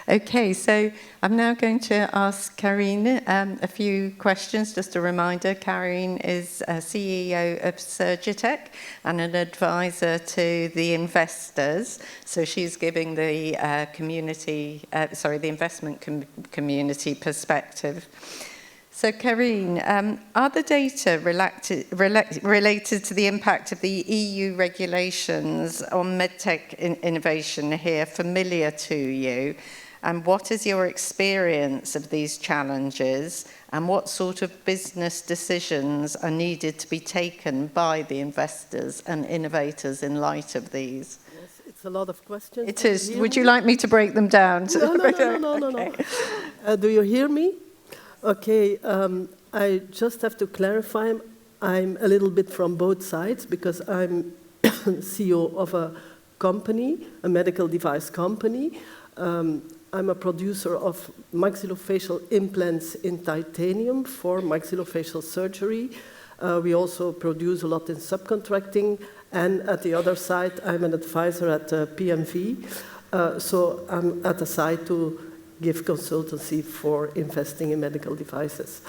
Okay, so I'm now going to ask Karen a few questions. Just a reminder, Karen is CEO of Surgitec and an advisor to the investors. So she's giving the the investment community perspective. So, Karen, are the data related to the impact of the EU regulations on medtech innovation here familiar to you? And what is your experience of these challenges? And what sort of business decisions are needed to be taken by the investors and innovators in light of these? Yes, it's a lot of questions. It is. Would you like me to break them down? No. Do you hear me? Okay, I just have to clarify, I'm a little bit from both sides because I'm CEO of a company, a medical device company. I'm a producer of maxillofacial implants in titanium for maxillofacial surgery. We also produce a lot in subcontracting, and at the other side, I'm an advisor at PMV. So I'm at the side to give consultancy for investing in medical devices.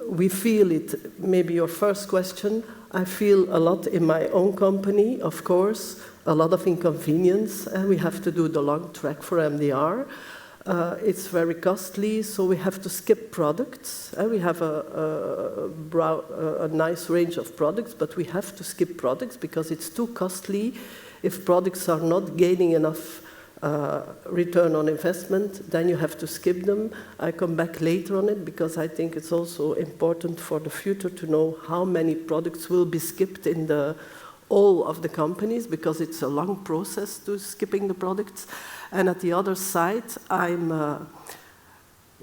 We feel it, maybe your first question, I feel a lot in my own company, of course, a lot of inconvenience, and we have to do the long track for MDR. It's very costly, so we have to skip products. We have a nice range of products, but we have to skip products because it's too costly if products are not gaining enough return on investment, then you have to skip them. I come back later on it because I think it's also important for the future to know how many products will be skipped in all of the companies because it's a long process to skipping the products. And at the other side, I'm a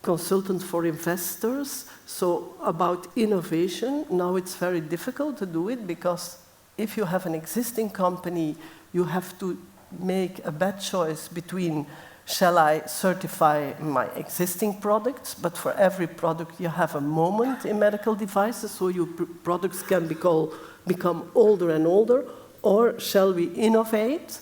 consultant for investors. So about innovation, now it's very difficult to do it because if you have an existing company, you have to make a bad choice between shall I certify my existing products, but for every product you have a moment in medical devices, so your products can become older and older, or shall we innovate?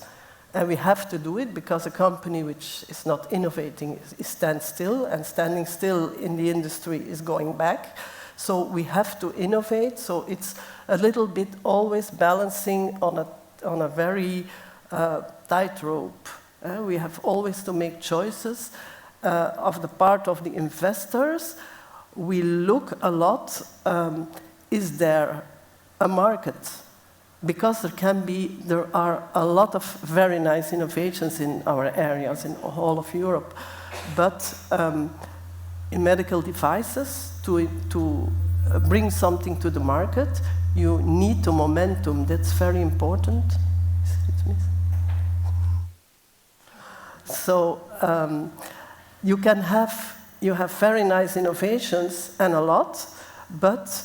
And we have to do it because a company which is not innovating stands still, and standing still in the industry is going back. So we have to innovate, so it's a little bit always balancing on a very tightrope. We have always to make choices. Of the part of the investors, we look a lot, is there a market? Because there are a lot of very nice innovations in our areas, in all of Europe. But in medical devices, to bring something to the market, you need the momentum. That's very important. So you have very nice innovations and a lot, but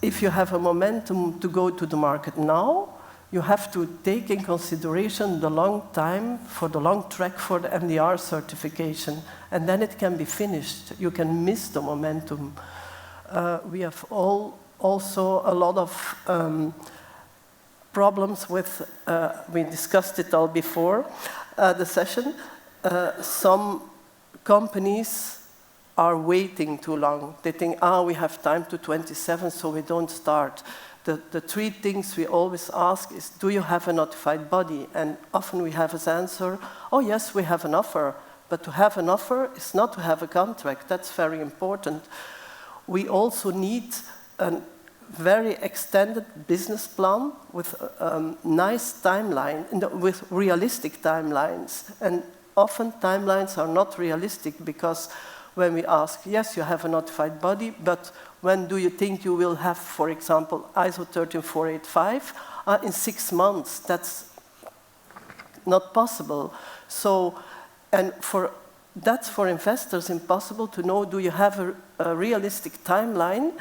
if you have a momentum to go to the market now, you have to take in consideration the long time for the long track for the MDR certification, and then it can be finished. You can miss the momentum. We have also a lot of problems with, we discussed it all before the session. Some companies are waiting too long. They think, we have time to 27, so we don't start. The three things we always ask is, do you have a notified body? And often we have as answer, oh yes, we have an offer. But to have an offer is not to have a contract. That's very important. We also need a very extended business plan with a nice timeline, with realistic timelines. And often timelines are not realistic because when we ask, yes, you have a notified body, but when do you think you will have, for example, ISO 13485? In 6 months, that's not possible. So, and that's for investors impossible to know, do you have a realistic timeline?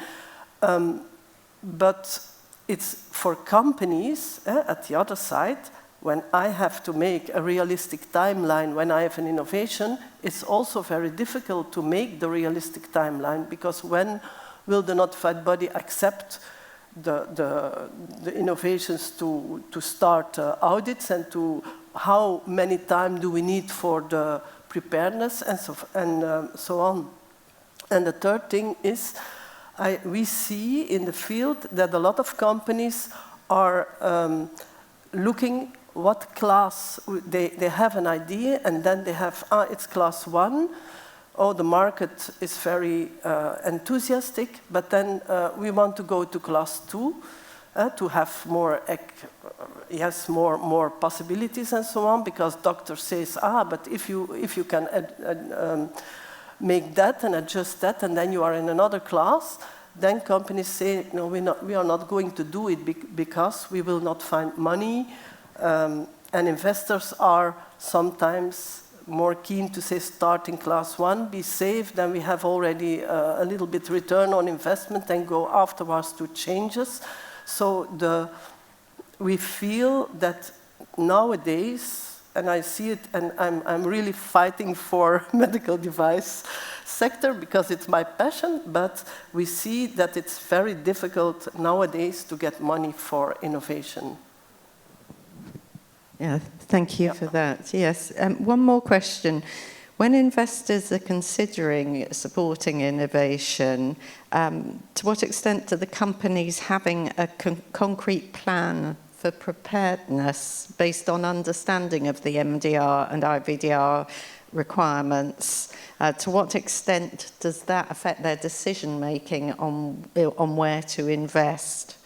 But it's for companies, at the other side, when I have to make a realistic timeline, when I have an innovation, it's also very difficult to make the realistic timeline because when will the notified body accept the innovations to start audits and to how many time do we need for the preparedness and so on. And the third thing is, we see in the field that a lot of companies are looking what class, they have an idea and then they have, it's class 1, the market is very enthusiastic, but then we want to go to class 2 to have more, more possibilities and so on, because doctor says, but if you can make that and adjust that, and then you are in another class, then companies say, no, we are not going to do it because we will not find money, and investors are sometimes more keen to say start in class 1, be safe, then we have already a little bit return on investment and go afterwards to changes. So we feel that nowadays, and I see it, and I'm really fighting for medical device sector because it's my passion, but we see that it's very difficult nowadays to get money for innovation. Yeah, thank you for that. Yes, one more question. When investors are considering supporting innovation, to what extent are the companies having a concrete plan for preparedness based on understanding of the MDR and IVDR requirements? To what extent does that affect their decision-making on where to invest?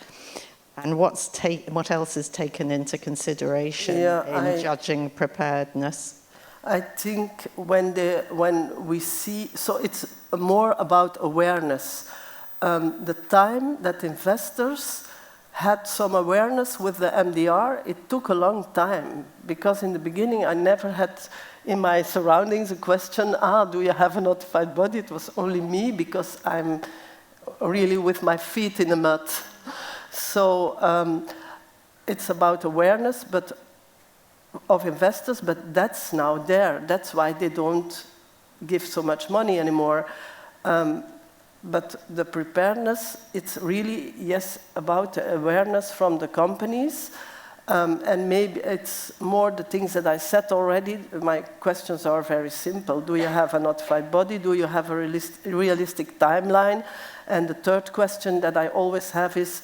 And what else is taken into consideration in judging preparedness? I think when we see, so it's more about awareness. The time that investors had some awareness with the MDR, it took a long time, because in the beginning I never had in my surroundings a question, do you have a notified body? It was only me, because I'm really with my feet in the mud. So it's about awareness of investors, but that's now there. That's why they don't give so much money anymore. But the preparedness, it's really, yes, about the awareness from the companies. And maybe it's more the things that I said already. My questions are very simple. Do you have a notified body? Do you have a realistic timeline? And the third question that I always have is,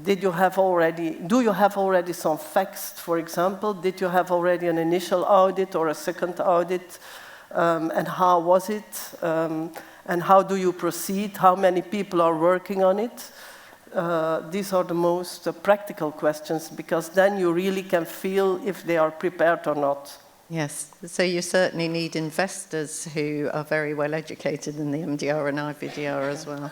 do you have already some facts, for example? Did you have already an initial audit or a second audit? And how was it? And how do you proceed? How many people are working on it? These are the most practical questions, because then you really can feel if they are prepared or not. Yes, so you certainly need investors who are very well educated in the MDR and IVDR as well.